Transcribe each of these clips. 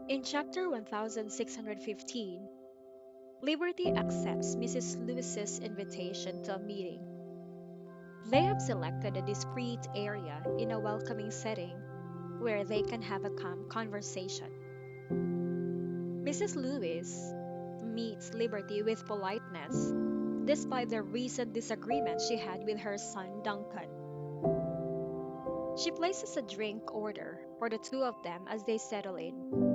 In chapter 1615, Liberty accepts Mrs. Lewis's invitation to a meeting. They have selected a discreet area in a welcoming setting where they can have a calm conversation. Mrs. Lewis meets Liberty with politeness, despite the recent disagreement she had with her son Duncan. She places a drink order for the two of them as they settle in.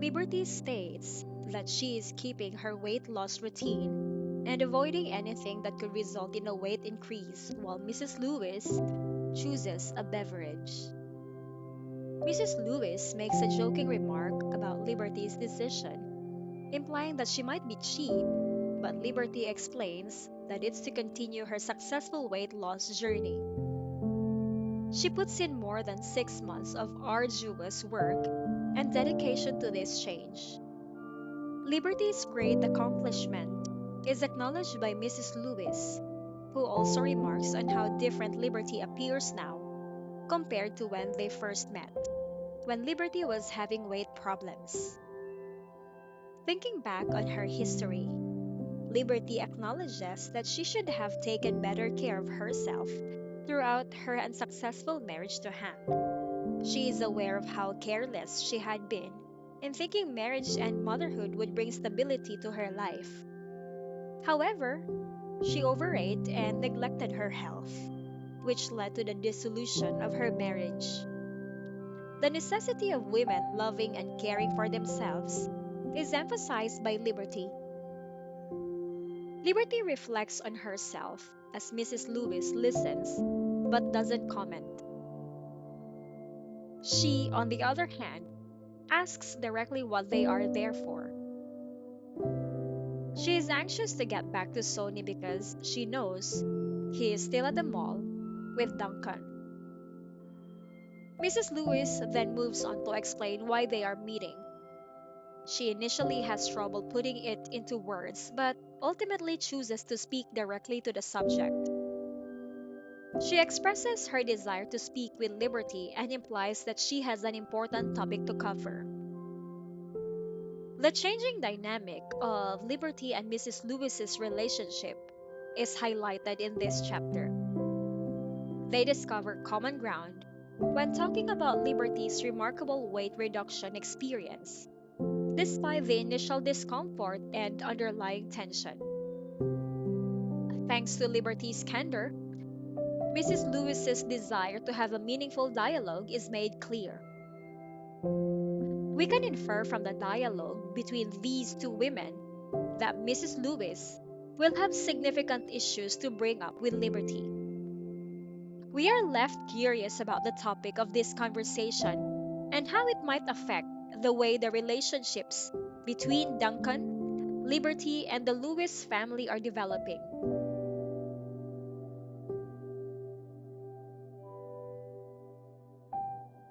Liberty states that she is keeping her weight loss routine and avoiding anything that could result in a weight increase, while Mrs. Lewis chooses a beverage. Mrs. Lewis makes a joking remark about Liberty's decision, implying that she might be cheap, but Liberty explains that it's to continue her successful weight loss journey. She puts in more than 6 months of arduous work and dedication to this change. Liberty's great accomplishment is acknowledged by Mrs. Lewis, who also remarks on how different Liberty appears now compared to when they first met, when Liberty was having weight problems. Thinking back on her history, Liberty acknowledges that she should have taken better care of herself throughout her unsuccessful marriage to Hank. She is aware of how careless she had been in thinking marriage and motherhood would bring stability to her life. However, she overate and neglected her health, which led to the dissolution of her marriage. The necessity of women loving and caring for themselves is emphasized by Liberty. Liberty reflects on herself as Mrs. Lewis listens but doesn't comment. She, on the other hand, asks directly what they are there for. She is anxious to get back to Sony because she knows he is still at the mall with Duncan. Mrs. Lewis then moves on to explain why they are meeting. She initially has trouble putting it into words, but ultimately chooses to speak directly to the subject. She expresses her desire to speak with Liberty and implies that she has an important topic to cover. The changing dynamic of Liberty and Mrs. Lewis's relationship is highlighted in this chapter. They discover common ground when talking about Liberty's remarkable weight reduction experience, despite the initial discomfort and underlying tension. Thanks to Liberty's candor, Mrs. Lewis's desire to have a meaningful dialogue is made clear. We can infer from the dialogue between these two women that Mrs. Lewis will have significant issues to bring up with Liberty. We are left curious about the topic of this conversation and how it might affect the way the relationships between Duncan, Liberty, and the Lewis family are developing.